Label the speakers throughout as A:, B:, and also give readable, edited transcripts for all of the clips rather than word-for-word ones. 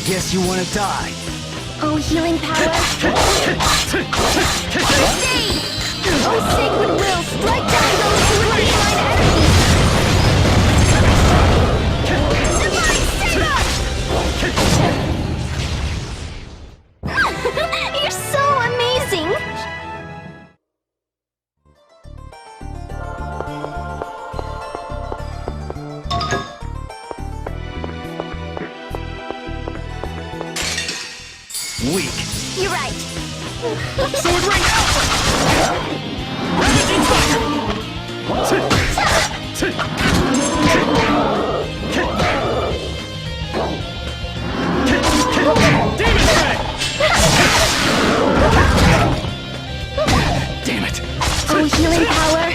A: guess you want to die.
B: Oh, healing power. First aid! Oh, sacred will, strike down those who would be mine enemies! Divine Saber! You're so amazing!
A: Weak.
B: You're right.
A: Sword ring alpha! Ravaging fire! Demon ray! Damn it!
B: Oh, healing power.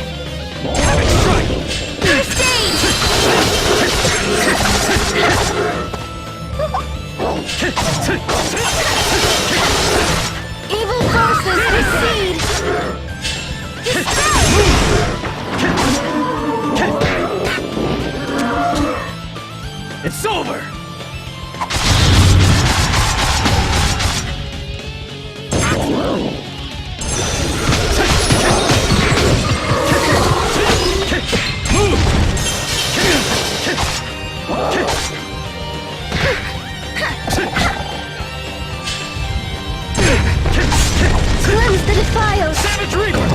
A: Havoc strike!
B: First aid! Evil forces recede!
A: It's over!
B: Cleanse the defiles!
A: Savage Reaper!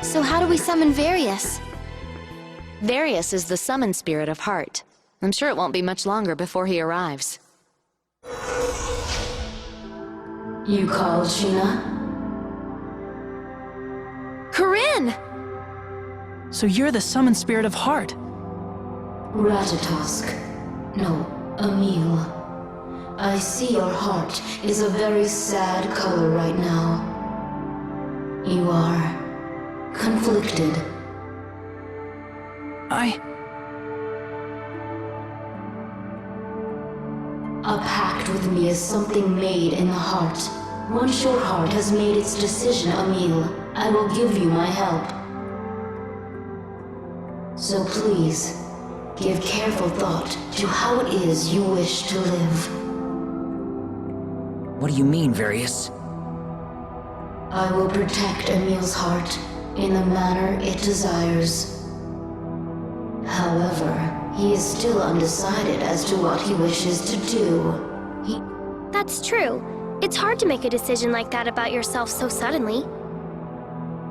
B: So how do we summon Various?
C: Various is the summon spirit of heart. I'm sure it won't be much longer before he arrives.
D: You called, Sheena?
B: Corinne!
E: So you're the summoned spirit of heart.
D: Ratatosk. No, Emil. I see your heart is a very sad color right now. You are conflicted. A pact with me is something made in the heart. Once your heart has made its decision, Emil, I will give you my help. So please, give careful thought to how it is you wish to live.
A: What do you mean, Various?
D: I will protect Emil's heart in the manner it desires. However, he is still undecided as to what he wishes to do.
B: That's true. It's hard to make a decision like that about yourself so suddenly.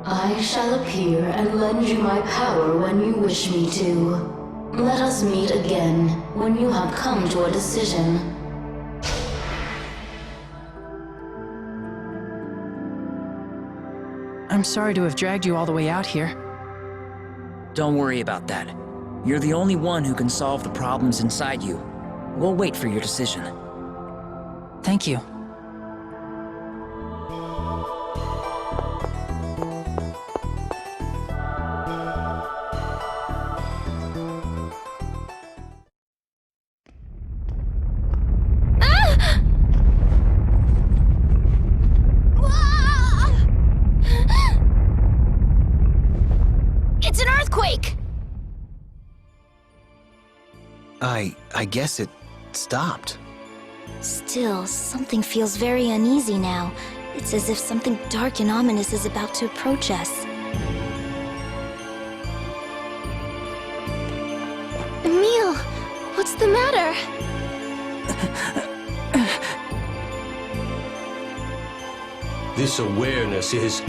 D: I shall appear and lend you my power when you wish me to. Let us meet again when you have come to a decision.
E: I'm sorry to have dragged you all the way out here.
F: Don't worry about that. You're the only one who can solve the problems inside you. We'll wait for your decision.
E: Thank you.
B: It's an earthquake!
A: I guess it stopped.
B: Still, something feels very uneasy now. It's as if something dark and ominous is about to approach us. Emil, what's the matter?
G: This awareness is...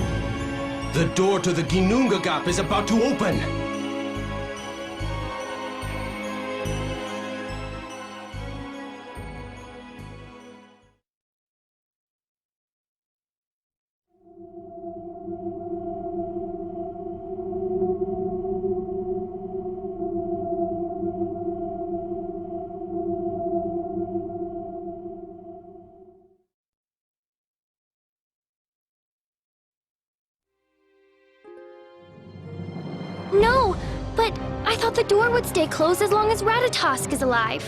G: The door to the Ginunga Gap is about to open!
B: thought the door would stay closed as long as Ratatosk is alive.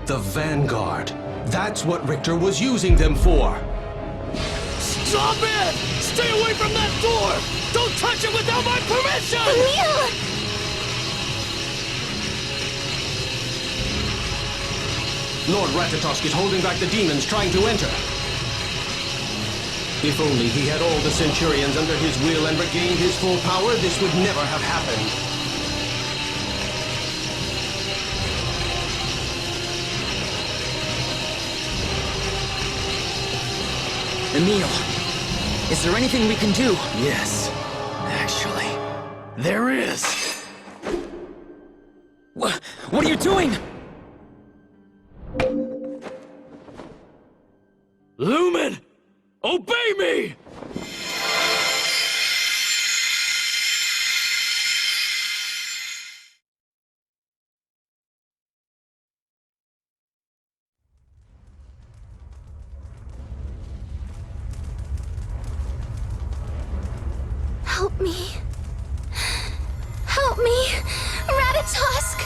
G: The Vanguard. That's what Richter was using them for.
A: Stop it! Stay away from that door! Don't touch it without my permission!
B: Emil!
G: Lord Ratatosk is holding back the demons trying to enter. If only he had all the Centurions under his will and regained his full power, this would never have happened.
F: Emil, is there anything we can do?
A: Yes, actually, there is.
F: What are you doing?
A: Lumen! Obey me!
B: Help me. Help me! Ratatosk!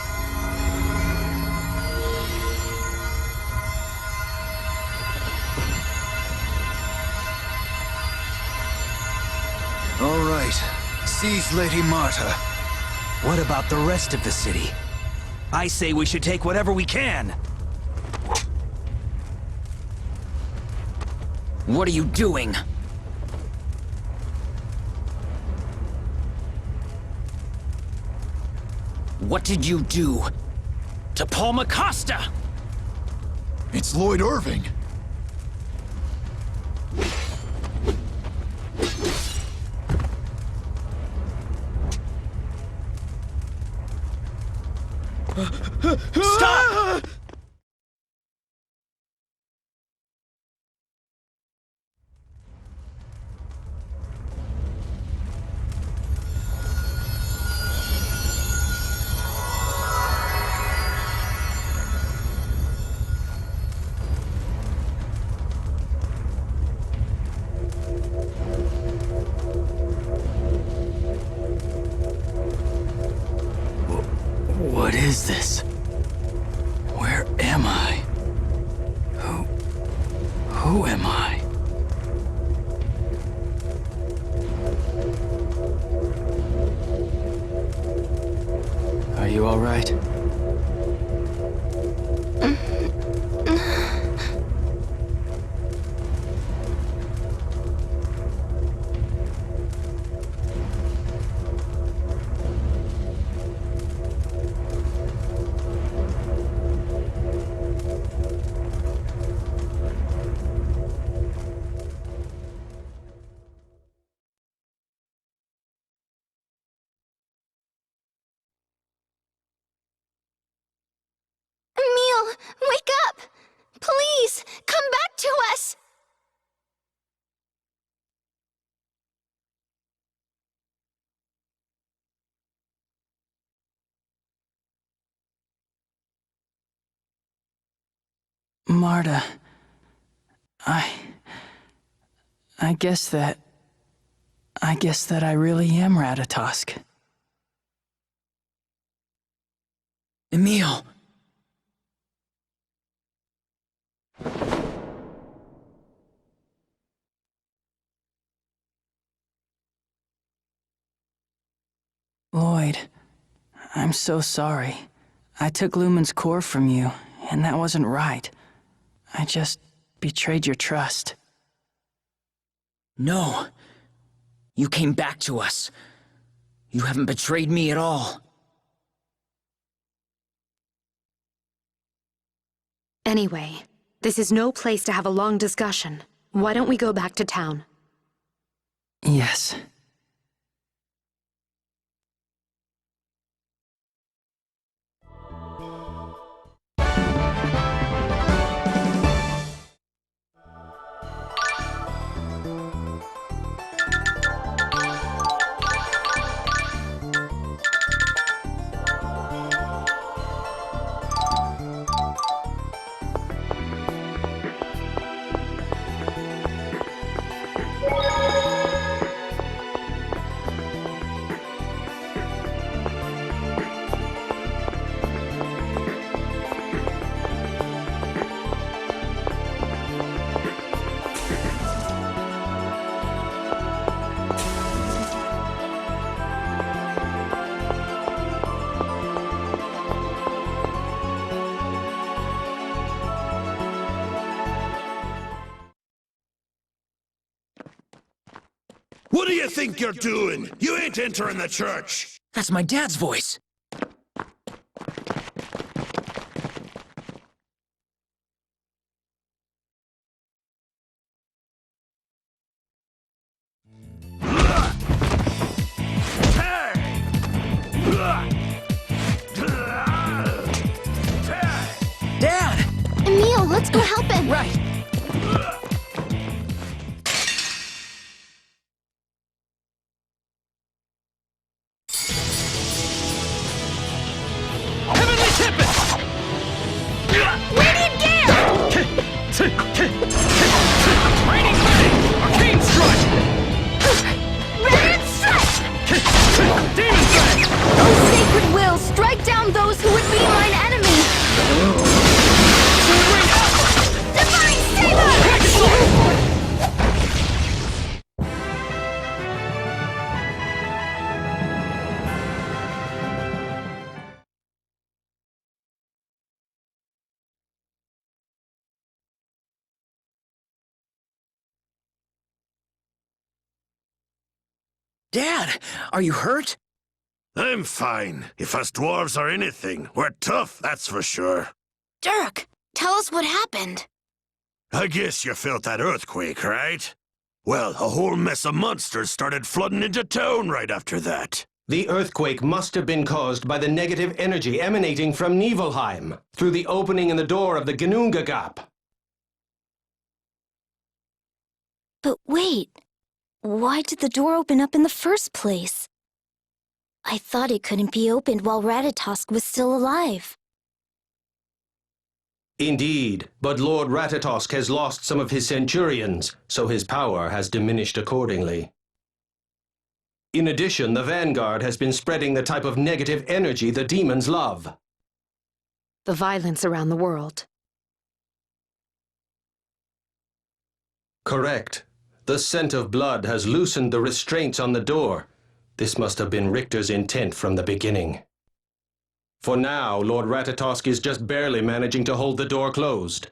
A: All right, seize Lady Marta. What about the rest of the city? I say we should take whatever we can.
F: What are you doing? What did you do to Paul Macosta?
A: It's Lloyd Irving. Stop! What is this? Where am I? Who am I? Are you all right?
B: Emil, wake up! Please, come back to us!
E: Marta, I guess that I really am Ratatosk.
F: Emil!
E: Lloyd, I'm so sorry. I took Lumen's core from you, and that wasn't right. I just betrayed your trust.
F: No. You came back to us. You haven't betrayed me at all.
C: Anyway, this is no place to have a long discussion. Why don't we go back to town?
E: Yes.
H: What do you think you're doing? You ain't entering the church!
F: That's my dad's voice. Dad!
B: Emil, let's go help him!
F: Right! Heavenly Tempest!
B: Radiant Gale!
F: Raining Flame! Arcane Strike!
B: Radiant Strike!
F: Demon Flame!
B: Oh, sacred will, strike down those who would be mine enemy! Divine Saber!
F: Dad, are you hurt?
H: I'm fine. If us dwarves are anything, we're tough, that's for sure.
B: Dirk, tell us what happened.
H: I guess you felt that earthquake, right? Well, a whole mess of monsters started flooding into town right after that.
G: The earthquake must have been caused by the negative energy emanating from Niflheim through the opening in the door of the Ginnunga Gap.
B: But wait, why did the door open up in the first place? I thought it couldn't be opened while Ratatosk was still alive.
G: Indeed, but Lord Ratatosk has lost some of his centurions, so his power has diminished accordingly. In addition, the Vanguard has been spreading the type of negative energy the demons love.
C: The violence around the world.
G: Correct. The scent of blood has loosened the restraints on the door. This must have been Richter's intent from the beginning. For now, Lord Ratatosk is just barely managing to hold the door closed.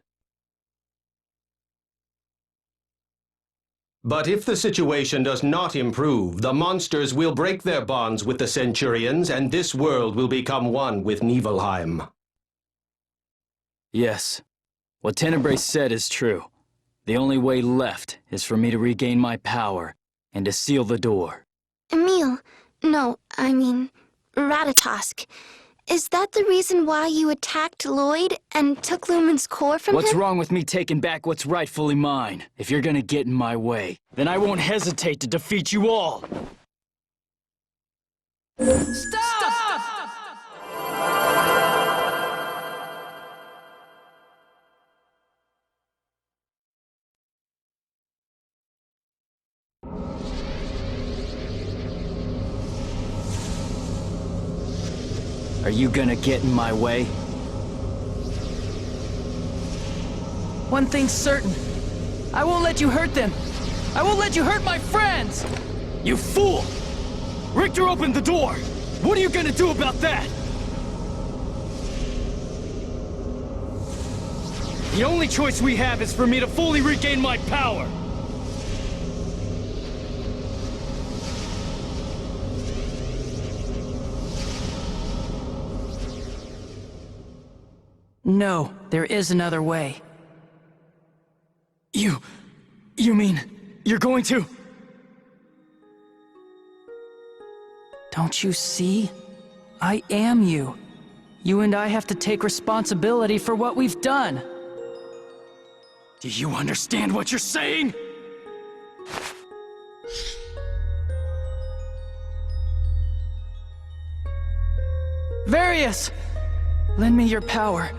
G: But if the situation does not improve, the monsters will break their bonds with the Centurions, and this world will become one with Niflheim.
E: Yes. What Tenebrae said is true. The only way left is for me to regain my power and to seal the door.
B: Emil, no, I mean, Ratatosk. Is that the reason why you attacked Lloyd and took Lumen's core from him?
E: What's wrong with me taking back what's rightfully mine? If you're gonna get in my way, then I won't hesitate to defeat you all! Stop! Are you gonna get in my way? One thing's certain. I won't let you hurt them. I won't let you hurt my friends! You fool! Richter opened the door! What are you gonna do about that? The only choice we have is for me to fully regain my power! No, there is another way. You mean, you're going to? Don't you see? I am you. You and I have to take responsibility for what we've done. Do you understand what you're saying? Various! Lend me your power.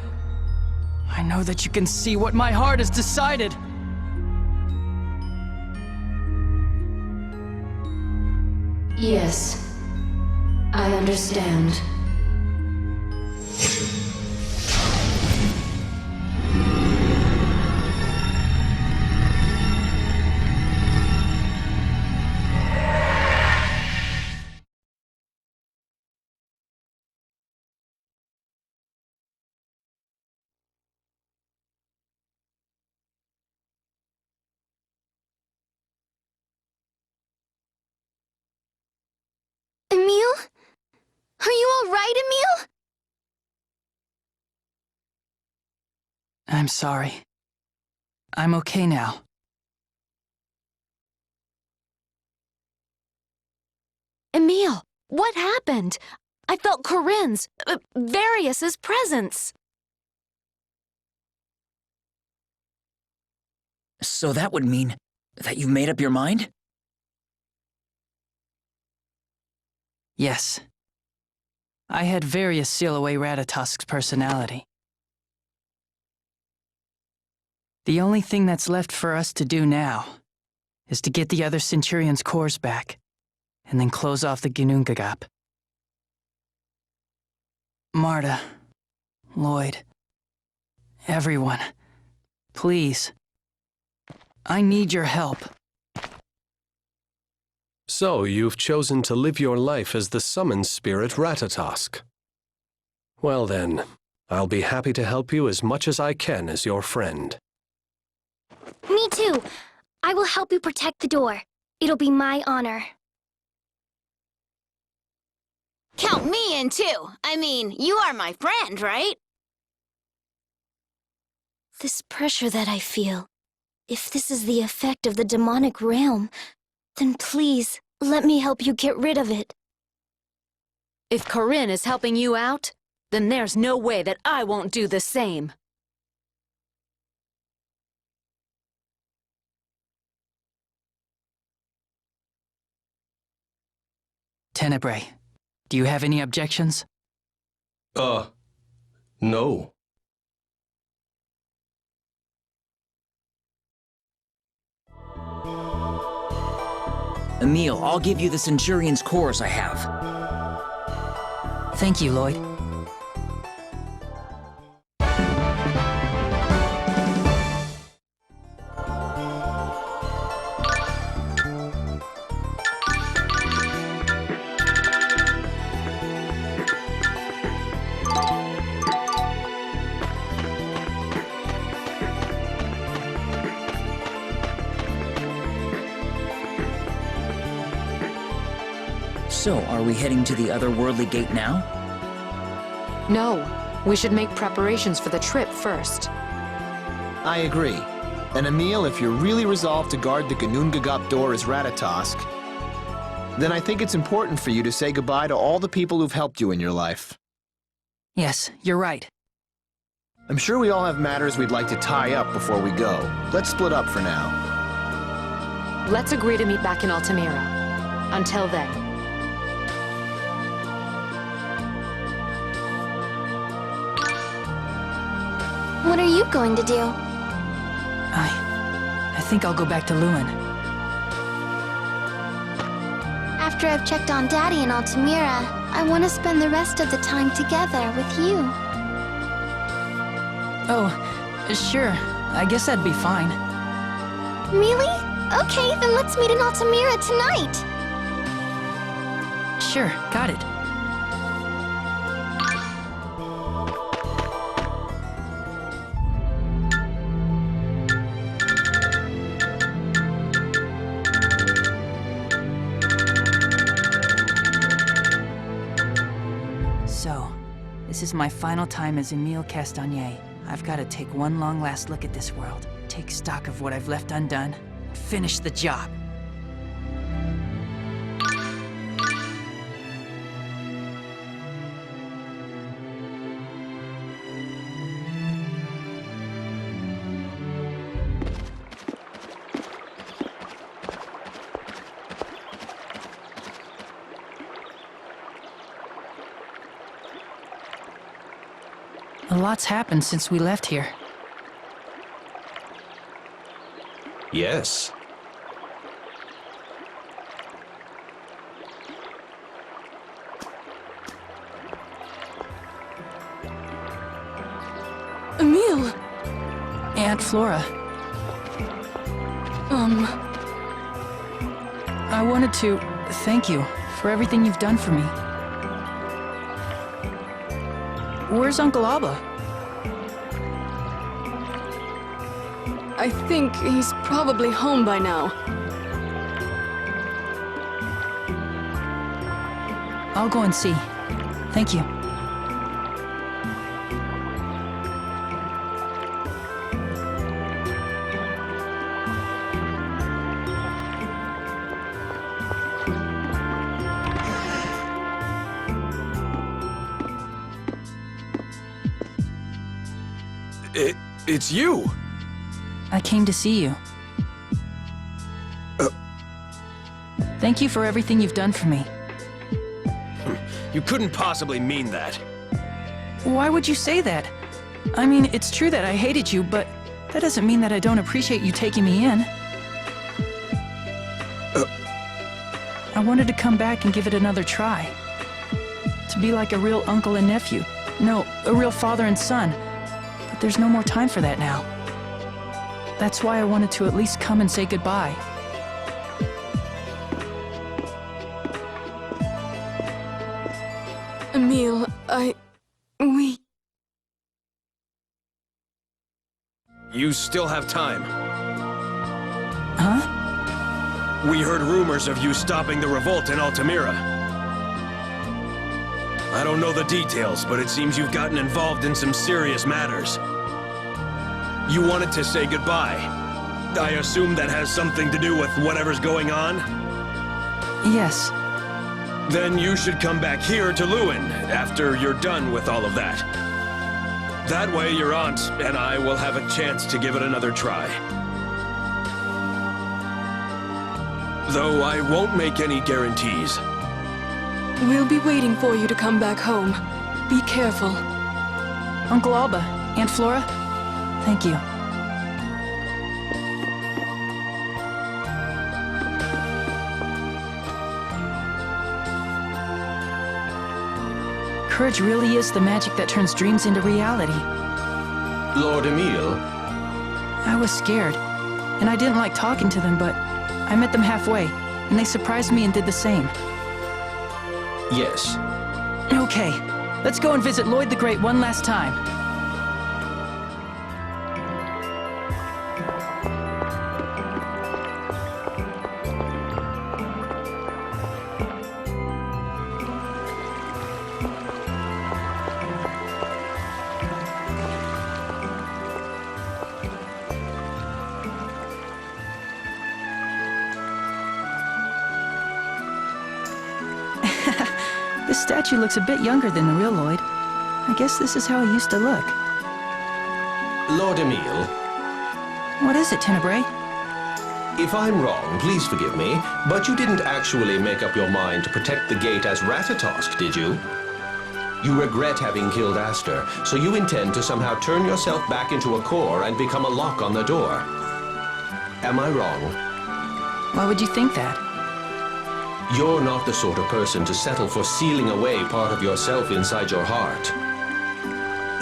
E: I know that you can see what my heart has decided.
D: Yes, I understand.
B: Are you all right, Emil?
E: I'm sorry. I'm okay now.
C: Emil, what happened? I felt Corinne's, Varius's presence.
F: So that would mean that you've made up your mind?
E: Yes. I had Varius seal away Ratatosk's personality. The only thing that's left for us to do now is to get the other Centurion's cores back, and then close off the Ginnungagap. Marta, Lloyd, everyone, please. I need your help.
I: So you've chosen to live your life as the summoned spirit Ratatosk. Well then, I'll be happy to help you as much as I can as your friend.
B: Me too. I will help you protect the door. It'll be my honor.
J: Count me in too. I mean, you are my friend, right?
B: This pressure that I feel, if this is the effect of the demonic realm, then please, let me help you get rid of it.
C: If Corinne is helping you out, then there's no way that I won't do the same.
E: Tenebrae, do you have any objections?
G: No.
F: Emil, I'll give you the Centurion's cores I have.
E: Thank you, Lloyd.
F: So, are we heading to the otherworldly gate now?
C: No, we should make preparations for the trip first.
K: I agree. And Emil, if you're really resolved to guard the Ginnungagap door as Ratatosk, then I think it's important for you to say goodbye to all the people who've helped you in your life.
E: Yes, you're right.
K: I'm sure we all have matters we'd like to tie up before we go. Let's split up for now.
C: Let's agree to meet back in Altamira. Until then.
B: What are you going to do?
E: I think I'll go back to Lewin.
B: After I've checked on Daddy in Altamira, I want to spend the rest of the time together with you.
E: Oh, sure. I guess that'd be fine.
B: Really? Okay, then let's meet in Altamira tonight.
E: Sure, got it. So, this is my final time as Emil Castagnier. I've got to take one long last look at this world, take stock of what I've left undone, and finish the job. A lot's happened since we left here.
G: Yes.
C: Emil!
E: Aunt Flora. I wanted to thank you for everything you've done for me. Where's Uncle Abba?
L: I think he's probably home by now.
E: I'll go and see. Thank you.
I: It's you!
E: I came to see you. Thank you for everything you've done for me.
I: You couldn't possibly mean that.
E: Why would you say that? I mean, it's true that I hated you, but that doesn't mean that I don't appreciate you taking me in. I wanted to come back and give it another try. To be like a real uncle and nephew. No, a real father and son. But there's no more time for that now. That's why I wanted to at least come and say goodbye.
L: Emil, we...
I: You still have time.
E: Huh?
I: We heard rumors of you stopping the revolt in Altamira. I don't know the details, but it seems you've gotten involved in some serious matters. You wanted to say goodbye. I assume that has something to do with whatever's going on?
E: Yes.
I: Then you should come back here to Lewin after you're done with all of that. That way your aunt and I will have a chance to give it another try. Though I won't make any guarantees.
L: We'll be waiting for you to come back home. Be careful.
E: Uncle Alba, Aunt Flora, thank you. Courage really is the magic that turns dreams into reality.
G: Lord Emil?
E: I was scared, and I didn't like talking to them, but I met them halfway, and they surprised me and did the same.
G: Yes.
E: Okay, let's go and visit Lloyd the Great one last time. This statue looks a bit younger than the real Lloyd. I guess this is how he used to look.
G: Lord Emil?
E: What is it, Tenebrae?
G: If I'm wrong, please forgive me, but you didn't actually make up your mind to protect the gate as Ratatosk, did you? You regret having killed Aster, so you intend to somehow turn yourself back into a core and become a lock on the door. Am I wrong?
E: Why would you think that?
G: You're not the sort of person to settle for sealing away part of yourself inside your heart.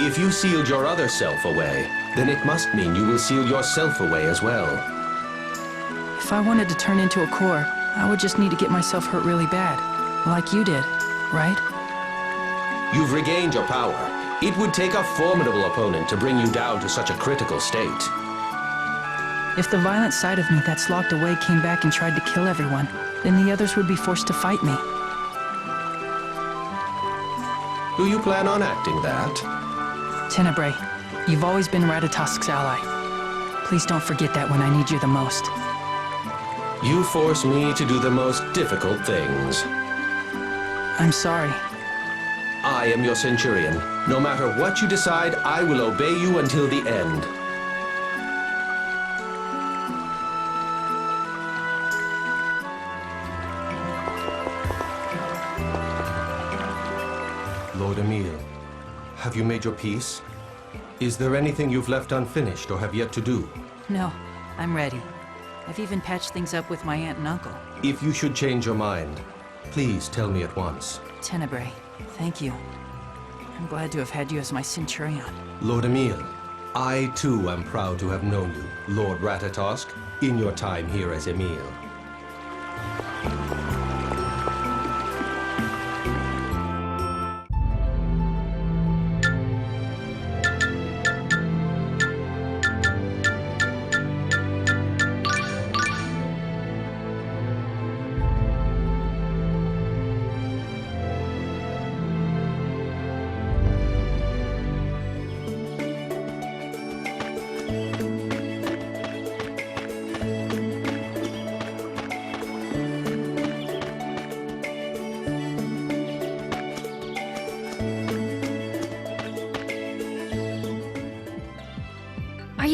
G: If you sealed your other self away, then it must mean you will seal yourself away as well.
E: If I wanted to turn into a core, I would just need to get myself hurt really bad, like you did, right?
G: You've regained your power. It would take a formidable opponent to bring you down to such a critical state.
E: If the violent side of me that's locked away came back and tried to kill everyone, then the others would be forced to fight me.
G: Do you plan on acting that?
E: Tenebrae, you've always been Ratatosk's ally. Please don't forget that when I need you the most.
G: You force me to do the most difficult things.
E: I'm sorry.
G: I am your centurion. No matter what you decide, I will obey you until the end. Lord Emil, have you made your peace? Is there anything you've left unfinished or have yet to do?
E: No, I'm ready. I've even patched things up with my aunt and uncle.
G: If you should change your mind, please tell me at once.
E: Tenebrae, thank you. I'm glad to have had you as my centurion.
G: Lord Emil, I too am proud to have known you, Lord Ratatosk, in your time here as Emil.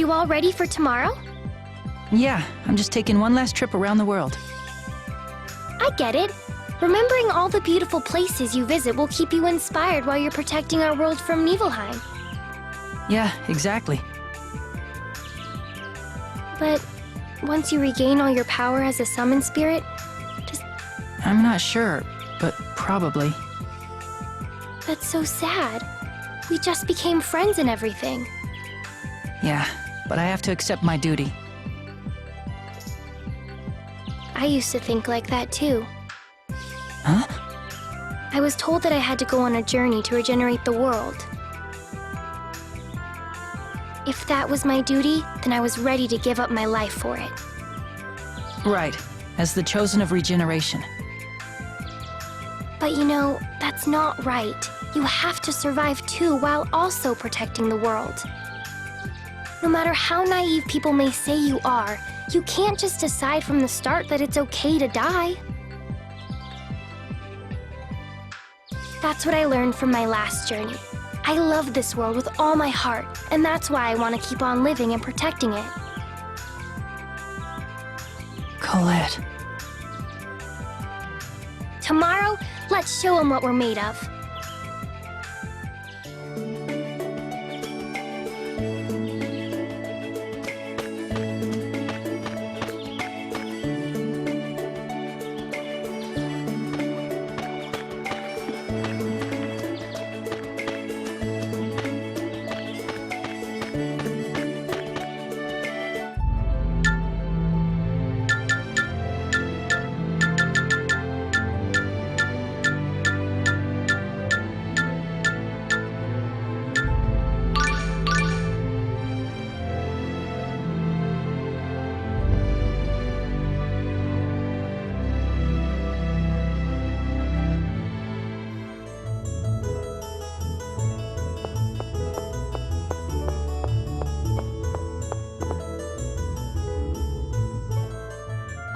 B: you all ready for tomorrow?
E: Yeah, I'm just taking one last trip around the world.
B: I get it. Remembering all the beautiful places you visit will keep you inspired while you're protecting our world from Nibelheim.
E: Yeah, exactly.
B: But once you regain all your power as a summon spirit,
E: I'm not sure, but probably.
B: that's so sad. We just became friends and everything.
E: Yeah, but I have to accept my duty.
B: I used to think like that too.
E: Huh?
B: I was told that I had to go on a journey to regenerate the world. If that was my duty, then I was ready to give up my life for it.
E: Right, as the chosen of regeneration.
B: But you know, that's not right. You have to survive too while also protecting the world. No matter how naive people may say you are, you can't just decide from the start that it's okay to die. That's what I learned from my last journey. I love this world with all my heart, and that's why I want to keep on living and protecting it.
E: Colette.
B: Tomorrow, let's show them what we're made of.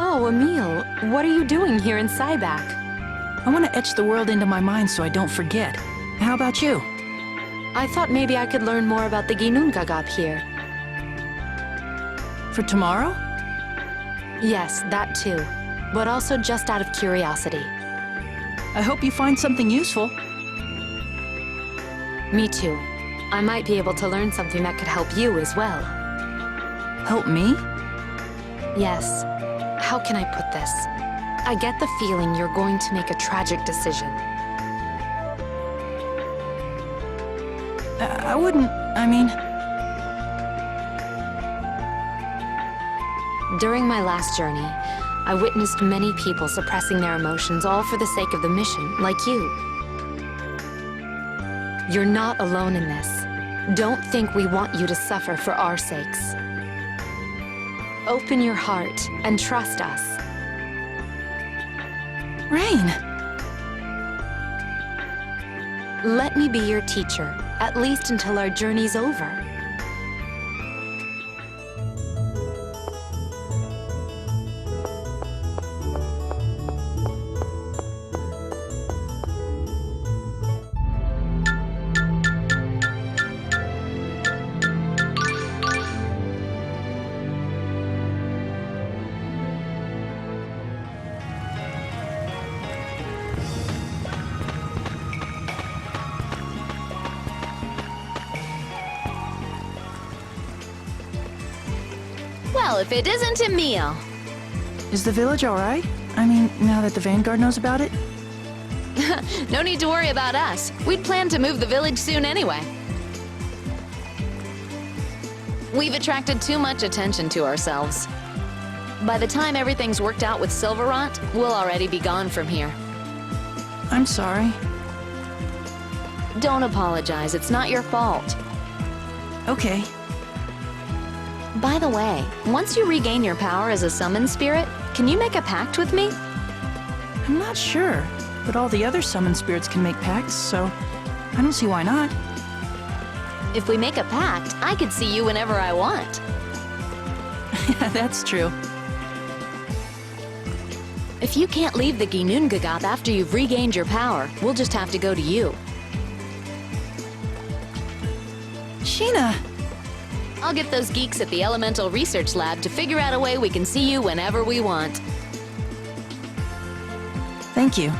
C: Oh, Emil, what are you doing here in Sybac?
E: I want to etch the world into my mind so I don't forget. How about you?
C: I thought maybe I could learn more about the Ginnungagap here.
E: For tomorrow?
C: Yes, that too. But also just out of curiosity.
E: I hope you find something useful.
C: Me too. I might be able to learn something that could help you as well.
E: Help me?
C: Yes. How can I put this? I get the feeling you're going to make a tragic decision.
E: I wouldn't, I mean...
C: During my last journey, I witnessed many people suppressing their emotions all for the sake of the mission, like you. You're not alone in this. Don't think we want you to suffer for our sakes. Open your heart and trust us.
E: Rain!
C: Let me be your teacher, at least until our journey's over.
J: Well, if it isn't Emil.
E: Is the village all right? I mean, now that the Vanguard knows about it?
J: No need to worry about us. We'd planned to move the village soon anyway. We've attracted too much attention to ourselves. By the time everything's worked out with Sylvarant, we'll already be gone from here.
E: I'm sorry.
J: Don't apologize, it's not your fault.
E: Okay.
J: By the way, once you regain your power as a summoned spirit, can you make a pact with me?
E: I'm not sure, but all the other summoned spirits can make pacts, so I don't see why not.
J: If we make a pact, I could see you whenever I want.
E: Yeah, that's true.
J: If you can't leave the Ginnungagap after you've regained your power, we'll just have to go to you.
E: Sheena!
J: I'll get those geeks at the Elemental Research Lab to figure out a way we can see you whenever we want.
E: Thank you.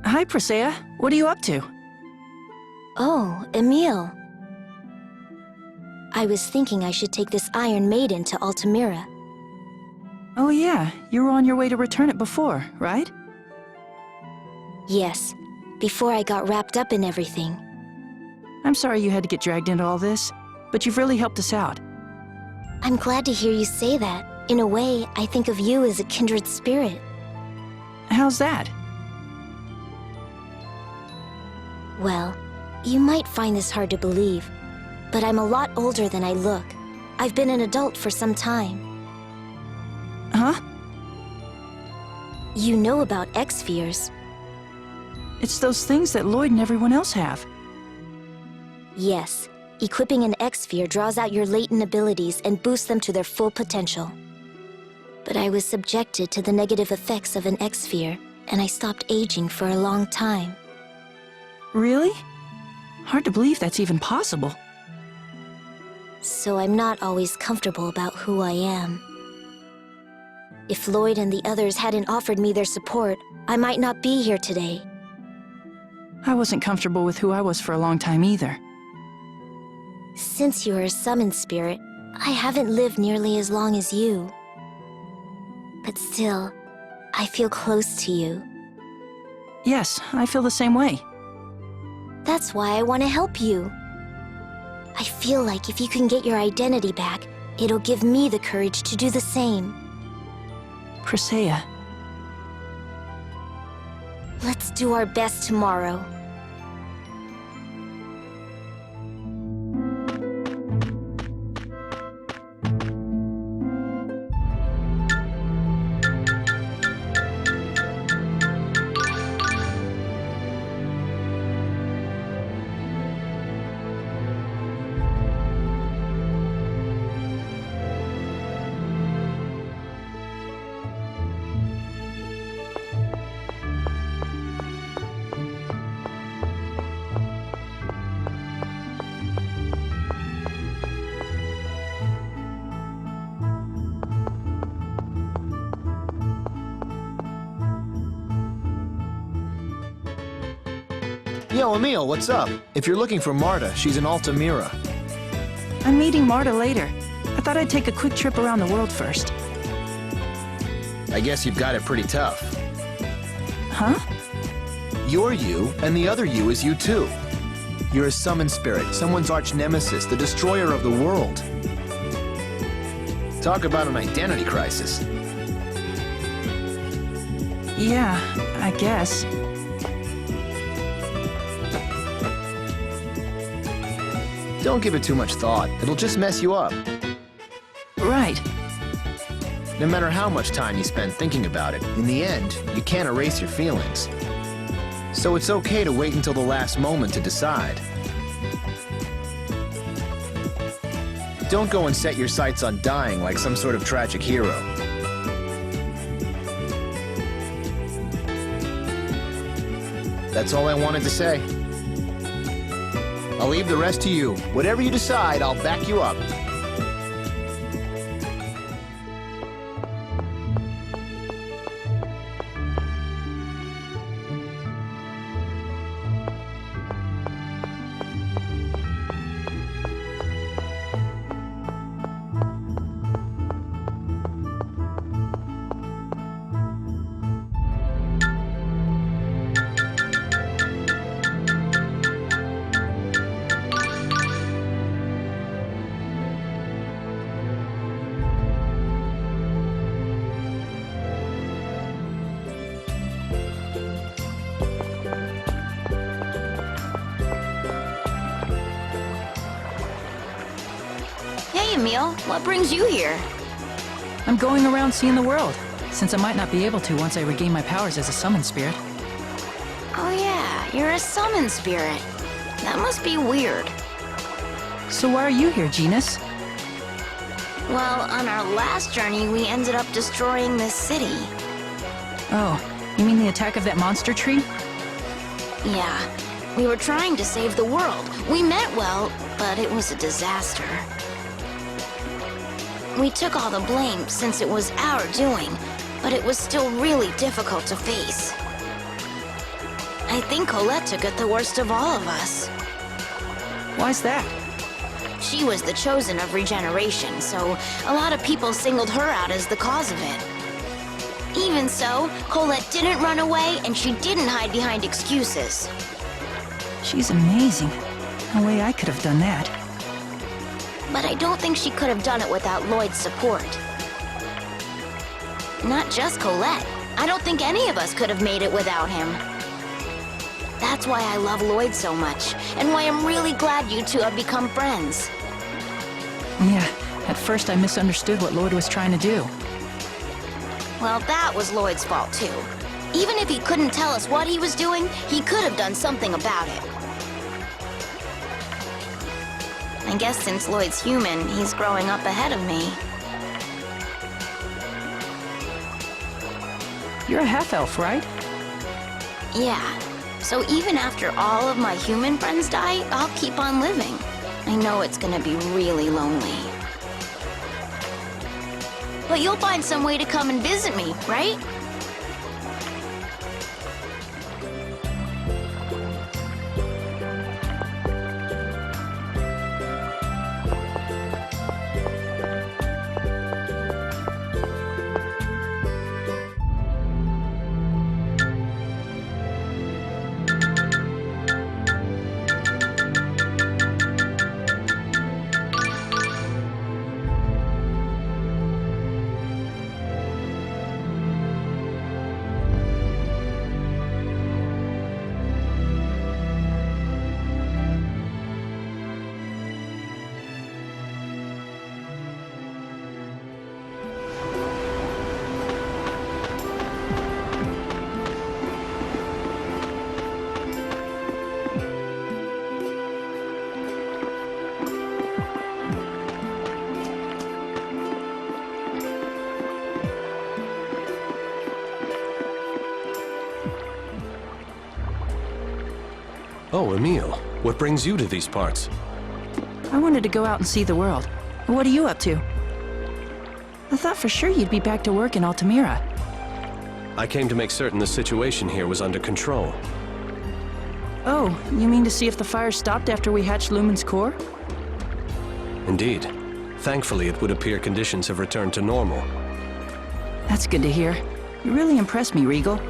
E: Hi, Presea. What are you up to?
B: Oh, Emil. I was thinking I should take this Iron Maiden to Altamira.
E: Oh yeah, you were on your way to return it before, right?
B: Yes, before I got wrapped up in everything.
E: I'm sorry you had to get dragged into all this, but you've really helped us out.
B: I'm glad to hear you say that. In a way, I think of you as a kindred spirit.
E: How's that?
B: Well, you might find this hard to believe, but I'm a lot older than I look. I've been an adult for some time.
E: Huh?
B: You know about X-Spheres.
E: It's those things that Lloyd and everyone else have.
B: Yes, equipping an X-Sphere draws out your latent abilities and boosts them to their full potential. But I was subjected to the negative effects of an X-Sphere, and I stopped aging for a long time.
E: Really? Hard to believe that's even possible.
B: So I'm not always comfortable about who I am. If Lloyd and the others hadn't offered me their support, I might not be here today.
E: I wasn't comfortable with who I was for a long time either.
B: Since you're a summoned spirit, I haven't lived nearly as long as you. But still, I feel close to you.
E: Yes, I feel the same way.
B: That's why I want to help you. I feel like if you can get your identity back, it'll give me the courage to do the same.
E: Presea.
B: Let's do our best tomorrow.
K: Yo, Emil, what's up? If you're looking for Marta, she's in Altamira.
E: I'm meeting Marta later. I thought I'd take a quick trip around the world first.
K: I guess you've got it pretty tough.
E: Huh?
K: You're you, and the other you is you too. You're a summoned spirit, someone's arch nemesis, the destroyer of the world. Talk about an identity crisis.
E: Yeah, I guess.
K: Don't give it too much thought. It'll just mess you up.
E: Right.
K: No matter how much time you spend thinking about it, in the end, you can't erase your feelings. So it's okay to wait until the last moment to decide. Don't go and set your sights on dying like some sort of tragic hero. That's all I wanted to say. I'll leave the rest to you. Whatever you decide, I'll back you up.
J: Emil. What brings you here?
E: I'm going around seeing the world, since I might not be able to once I regain my powers as a summon spirit.
J: Oh yeah, you're a summon spirit. That must be weird.
E: So why are you here, Genus?
J: Well, on our last journey, we ended up destroying this city.
E: Oh, you mean the attack of that monster tree?
J: Yeah, we were trying to save the world. We meant well, but it was a disaster. We took all the blame since it was our doing, but it was still really difficult to face. I think Colette took it the worst of all of us.
E: Why's that?
J: She was the chosen of regeneration, so a lot of people singled her out as the cause of it. Even so, Colette didn't run away and she didn't hide behind excuses.
E: She's amazing. No way I could have done that.
J: But I don't think she could have done it without Lloyd's support. Not just Colette. I don't think any of us could have made it without him. That's why I love Lloyd so much, and why I'm really glad you two have become friends.
E: Yeah, at first I misunderstood what Lloyd was trying to do.
J: Well, that was Lloyd's fault too. Even if he couldn't tell us what he was doing, he could have done something about it. I guess since Lloyd's human, he's growing up ahead of me.
E: You're a half-elf, right?
J: Yeah. So even after all of my human friends die, I'll keep on living. I know it's gonna be really lonely. But you'll find some way to come and visit me, right?
I: Oh, Emil, what brings you to these parts?
E: I wanted to go out and see the world. What are you up to? I thought for sure you'd be back to work in Altamira.
I: I came to make certain the situation here was under control.
E: Oh, you mean to see if the fire stopped after we hatched Lumen's core?
I: Indeed. Thankfully, it would appear conditions have returned to normal.
E: That's good to hear. You really impressed me, Regal.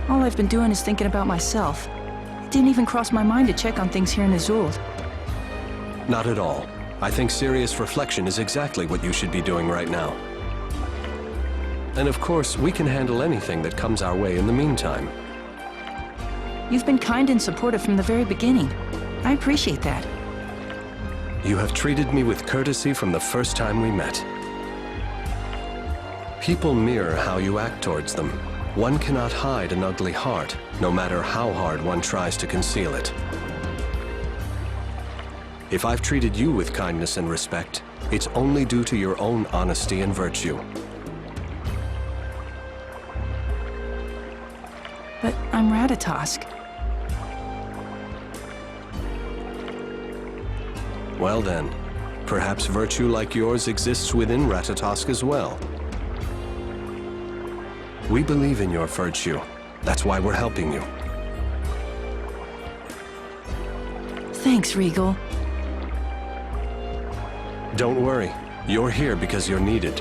E: All I've been doing is thinking about myself. It didn't even cross my mind to check on things here in Azul.
I: Not at all. I think serious reflection is exactly what you should be doing right now. And of course, we can handle anything that comes our way in the meantime.
E: You've been kind and supportive from the very beginning. I appreciate that.
I: You have treated me with courtesy from the first time we met. People mirror how you act towards them. One cannot hide an ugly heart, no matter how hard one tries to conceal it. If I've treated you with kindness and respect, it's only due to your own honesty and virtue.
E: But I'm Ratatosk.
I: Well then, perhaps virtue like yours exists within Ratatosk as well. We believe in your virtue. That's why we're helping you.
E: Thanks, Regal.
I: Don't worry. You're here because you're needed.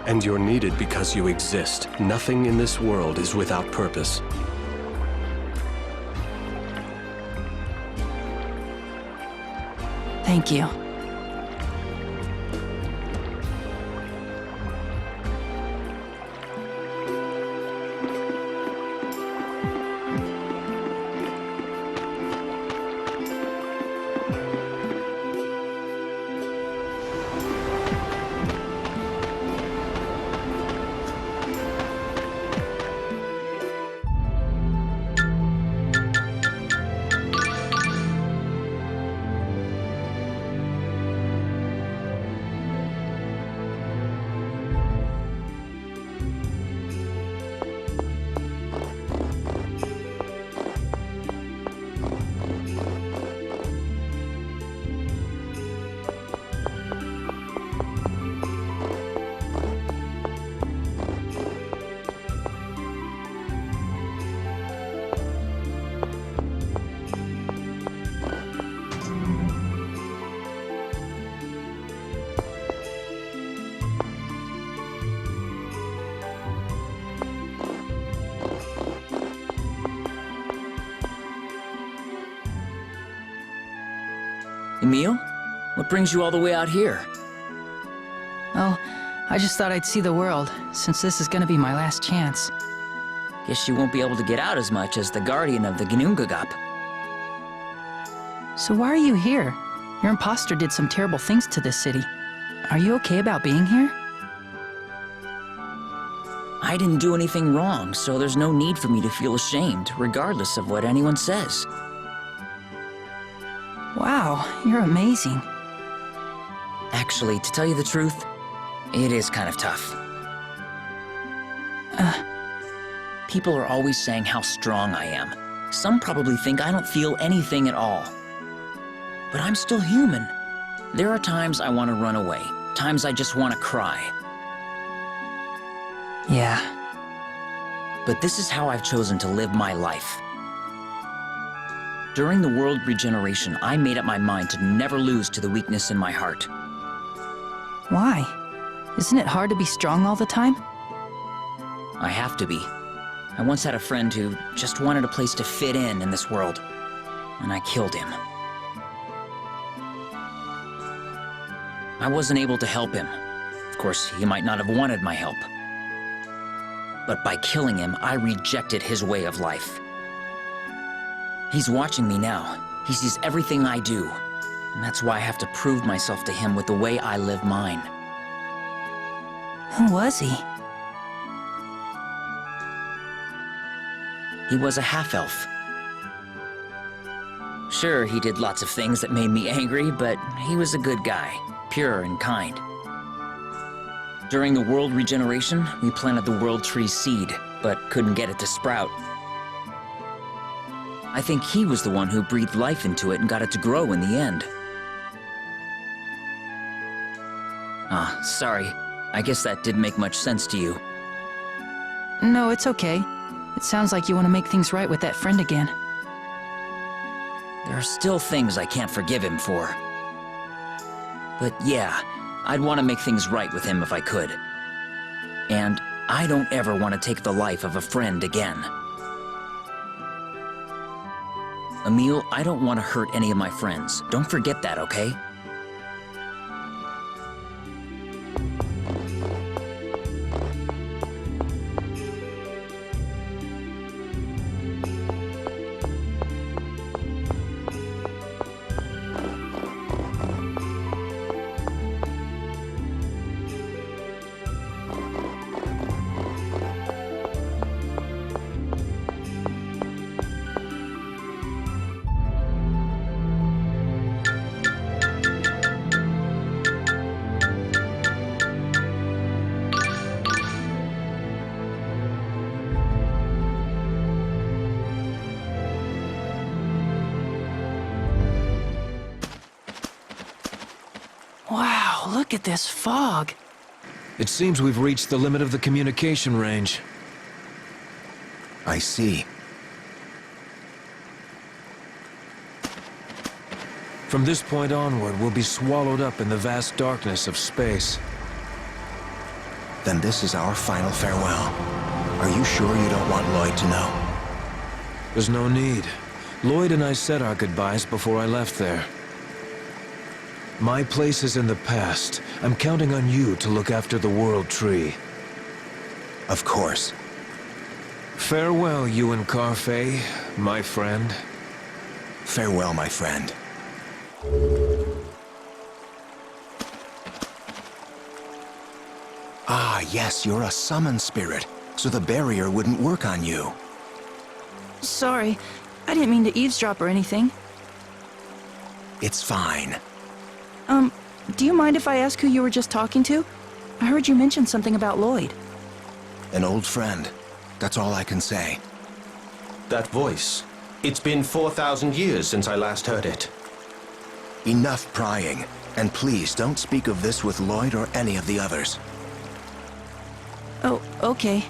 I: And you're needed because you exist. Nothing in this world is without purpose.
E: Thank you.
F: Emil? What brings you all the way out here?
E: Oh, I just thought I'd see the world, since this is gonna be my last chance.
F: Guess you won't be able to get out as much as the guardian of the Ginnungagap.
E: So why are you here? Your imposter did some terrible things to this city. Are you okay about being here?
F: I didn't do anything wrong, so there's no need for me to feel ashamed, regardless of what anyone says.
E: Wow, you're amazing.
F: Actually, to tell you the truth, it is kind of tough. People are always saying how strong I am. Some probably think I don't feel anything at all. But I'm still human. There are times I want to run away, times I just want to cry.
E: Yeah.
F: But this is how I've chosen to live my life. During the world regeneration, I made up my mind to never lose to the weakness in my heart.
E: Why? Isn't it hard to be strong all the time?
F: I have to be. I once had a friend who just wanted a place to fit in this world, and I killed him. I wasn't able to help him. Of course, he might not have wanted my help. But by killing him, I rejected his way of life. He's watching me now. He sees everything I do. And that's why I have to prove myself to him with the way I live mine.
E: Who was he?
F: He was a half-elf. Sure, he did lots of things that made me angry, but he was a good guy, pure and kind. During the world regeneration, we planted the world tree's seed, but couldn't get it to sprout. I think he was the one who breathed life into it and got it to grow in the end. Ah, sorry. I guess that didn't make much sense to you.
E: No, it's okay. It sounds like you want to make things right with that friend again.
F: There are still things I can't forgive him for. But yeah, I'd want to make things right with him if I could. And I don't ever want to take the life of a friend again. Emil, I don't want to hurt any of my friends. Don't forget that, okay?
E: Wow, look at this fog.
M: It seems we've reached the limit of the communication range.
K: I see.
M: From this point onward, we'll be swallowed up in the vast darkness of space.
K: Then this is our final farewell. Are you sure you don't want Lloyd to know?
M: There's no need. Lloyd and I said our goodbyes before I left there. My place is in the past. I'm counting on you to look after the World Tree.
K: Of course.
M: Farewell, Ewan Carfey, my friend.
K: Farewell, my friend. Ah, yes, you're a summon spirit, so the barrier wouldn't work on you.
E: Sorry, I didn't mean to eavesdrop or anything.
K: It's fine.
E: Do you mind if I ask who you were just talking to? I heard you mention something about Lloyd.
K: An old friend. That's all I can say.
G: That voice. It's been 4,000 years since I last heard it.
K: Enough prying. And please don't speak of this with Lloyd or any of the others.
E: Oh, okay.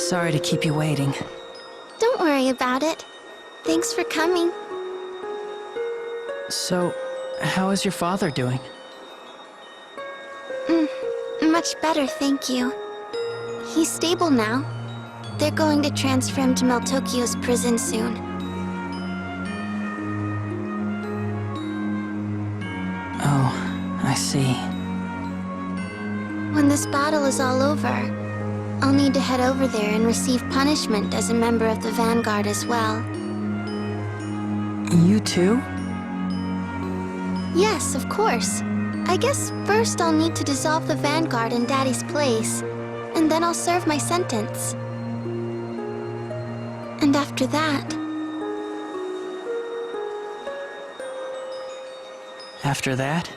E: Sorry to keep you waiting.
B: Don't worry about it. Thanks for coming.
E: So, how is your father doing?
B: Much better, thank you. He's stable now. They're going to transfer him to Meltokyo's prison soon.
E: Oh, I see.
B: When this battle is all over, I'll need to head over there and receive punishment as a member of the Vanguard as well.
E: You too?
B: Yes, of course. I guess first I'll need to dissolve the Vanguard in Daddy's place, and then I'll serve my sentence. And after that...
E: After that?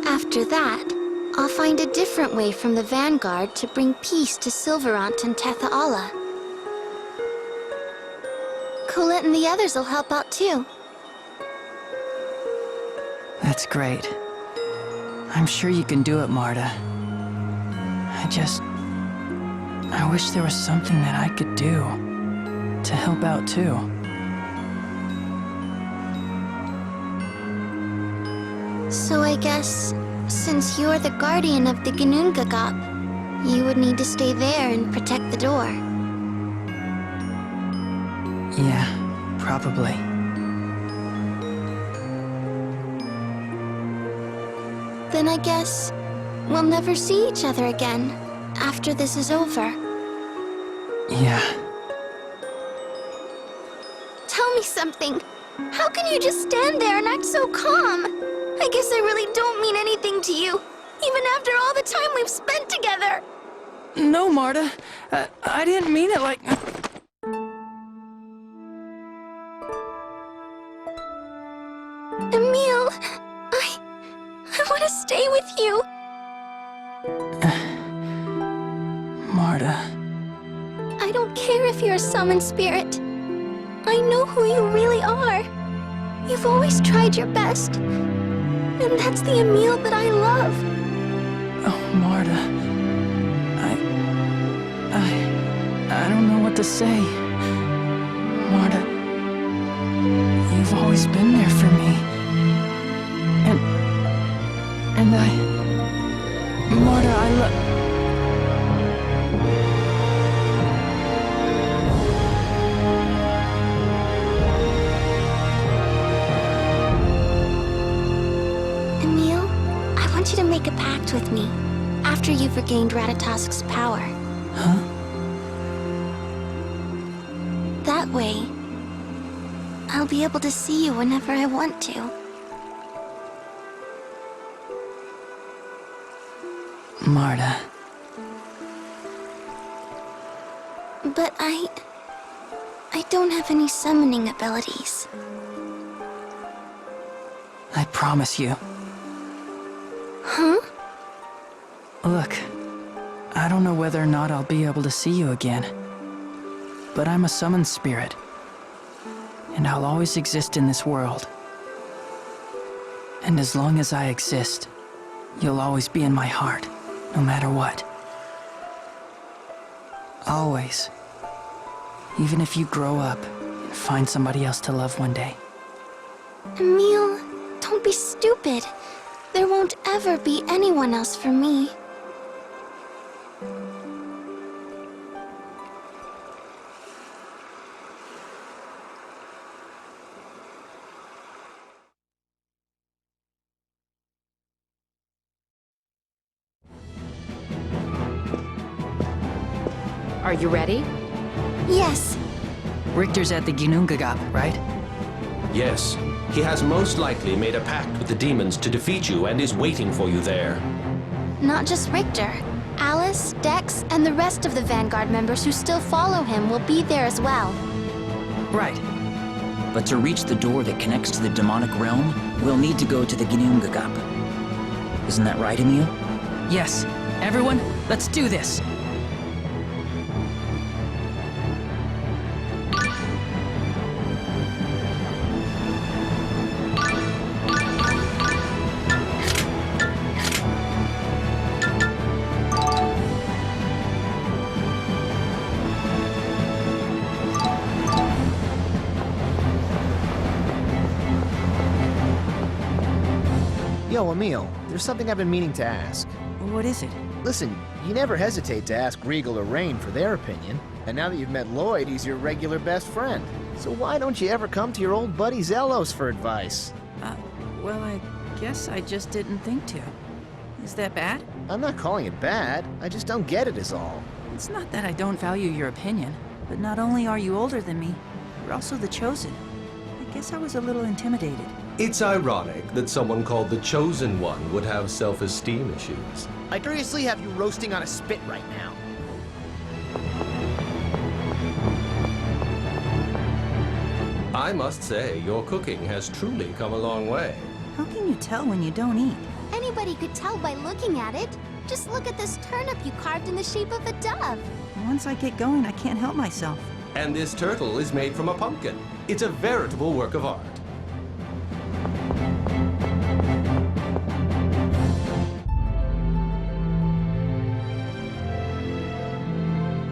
B: After that, I'll find a different way from the Vanguard to bring peace to Sylvarant and Tethaala. Colette and the others will help out too.
E: That's great. I'm sure you can do it, Marta. I wish there was something that I could do to help out too.
B: So I guess, since you're the guardian of the Ginnungagap, you would need to stay there and protect the door.
E: Yeah, probably.
B: Then I guess we'll never see each other again after this is over.
E: Yeah.
B: Tell me something. How can you just stand there and act so calm? I guess I really don't mean anything to you, even after all the time we've spent together.
E: No, Marta. I didn't mean it like...
B: Emil, I want to stay with you.
E: Marta...
B: I don't care if you're a summoned spirit. I know who you really are. You've always tried your best. And that's the Emil that I love.
E: Oh, Marta... I don't know what to say. Marta... You've always been there for me. And Marta, I love...
B: Emil, I want you to make a pact with me after you've regained Ratatosk's power.
E: Huh?
B: That way, I'll be able to see you whenever I want to.
E: Marta...
B: But I don't have any summoning abilities.
E: I promise you.
B: Huh?
E: Look, I don't know whether or not I'll be able to see you again. But I'm a summoned spirit. And I'll always exist in this world. And as long as I exist, you'll always be in my heart, no matter what. Always. Even if you grow up and find somebody else to love one day.
B: Emil, don't be stupid. There won't ever be anyone else for me.
C: Are you ready?
B: Yes.
E: Richter's at the Ginnungagap, right?
G: Yes. He has most likely made a pact with the demons to defeat you and is waiting for you there.
B: Not just Richter. Alice, Dex, and the rest of the Vanguard members who still follow him will be there as well.
E: Right.
F: But to reach the door that connects to the demonic realm, we'll need to go to the Ginnungagap. Isn't that right, Emil?
E: Yes. Everyone, let's do this.
K: Yo, Emil, there's something I've been meaning to ask.
E: What is it?
K: Listen, you never hesitate to ask Regal or Rain for their opinion, and now that you've met Lloyd, he's your regular best friend. So why don't you ever come to your old buddy Zelos for advice?
E: Well, I guess I just didn't think to. Is that bad?
K: I'm not calling it bad, I just don't get it is all.
E: It's not that I don't value your opinion, but not only are you older than me, you're also the Chosen. I guess I was a little intimidated.
G: It's ironic that someone called the Chosen One would have self-esteem issues.
K: I seriously have you roasting on a spit right now.
G: I must say, your cooking has truly come a long way.
E: How can you tell when you don't eat?
B: Anybody could tell by looking at it. Just look at this turnip you carved in the shape of a dove.
E: Once I get going, I can't help myself.
G: And this turtle is made from a pumpkin. It's a veritable work of art.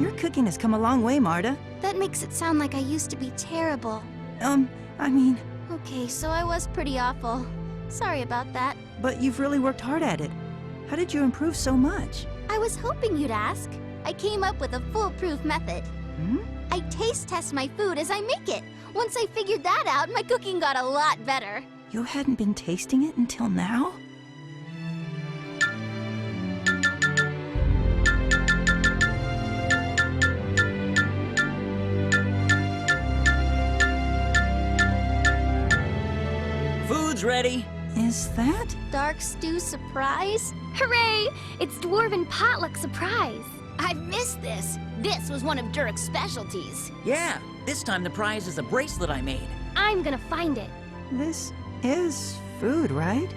E: Your cooking has come a long way, Marta.
B: That makes it sound like I used to be terrible.
E: I mean...
B: Okay, so I was pretty awful. Sorry about that.
E: But you've really worked hard at it. How did you improve so much?
B: I was hoping you'd ask. I came up with a foolproof method. I taste test my food as I make it. Once I figured that out, my cooking got a lot better.
E: You hadn't been tasting it until now?
F: Food's ready.
E: Is that?
B: Dark stew surprise? Hooray! It's dwarven potluck surprise.
J: I've missed this. This was one of Durek's specialties.
F: Yeah, this time the prize is a bracelet I made.
B: I'm gonna find it.
E: This is food, right?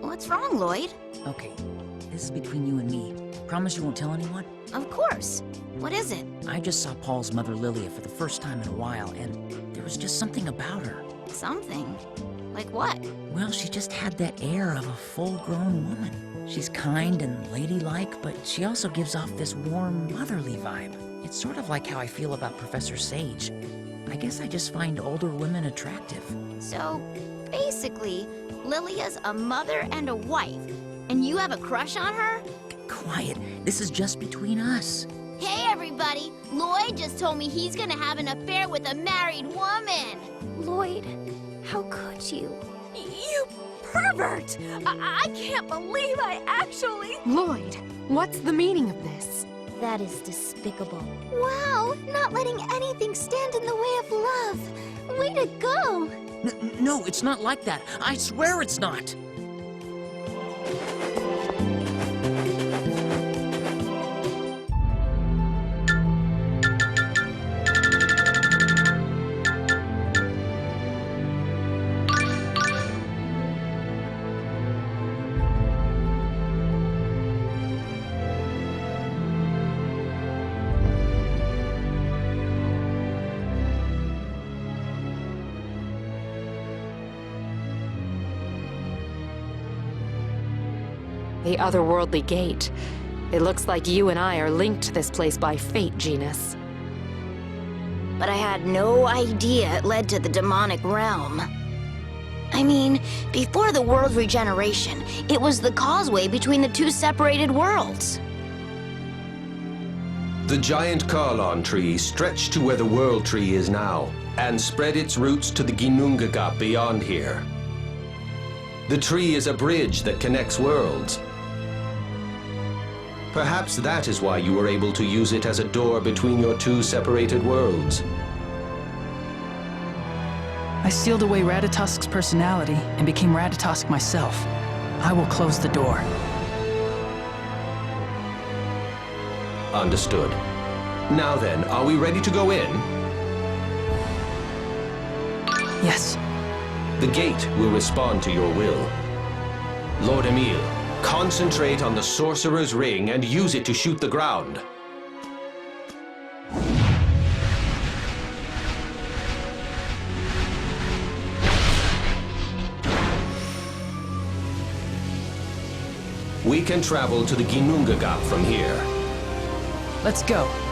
J: What's wrong, Lloyd?
F: Okay, this is between you and me. Promise you won't tell anyone?
J: Of course. What is it?
F: I just saw Paul's mother Lilia for the first time in a while, and there was just something about her.
J: Something? Like what?
F: Well, she just had that air of a full-grown woman. She's kind and ladylike, but she also gives off this warm, motherly vibe. It's sort of like how I feel about Professor Sage. I guess I just find older women attractive.
J: So, basically, Lilia's a mother and a wife, and you have a crush on her?
F: Quiet. This is just between us.
J: Hey, everybody! Lloyd just told me he's gonna have an affair with a married woman!
B: Lloyd, how could you?
L: You pervert! I can't believe I actually... Lloyd, what's the meaning of this?
B: That is despicable. Wow, not letting anything stand in the way of love. Way to go!
F: No, it's not like that. I swear it's not.
C: The otherworldly gate. It looks like you and I are linked to this place by fate, Genus.
J: But I had no idea it led to the demonic realm. I mean, before the world's regeneration, it was the causeway between the two separated worlds.
G: The giant Karlon tree stretched to where the World Tree is now, and spread its roots to the Ginnungagap beyond here. The tree is a bridge that connects worlds. Perhaps that is why you were able to use it as a door between your two separated worlds.
E: I sealed away Ratatosk's personality and became Ratatosk myself. I will close the door.
G: Understood. Now then, are we ready to go in?
E: Yes.
G: The gate will respond to your will. Lord Emil, Concentrate on the Sorcerer's Ring and use it to shoot the ground. We can travel to the Ginnungagap from here.
E: Let's go.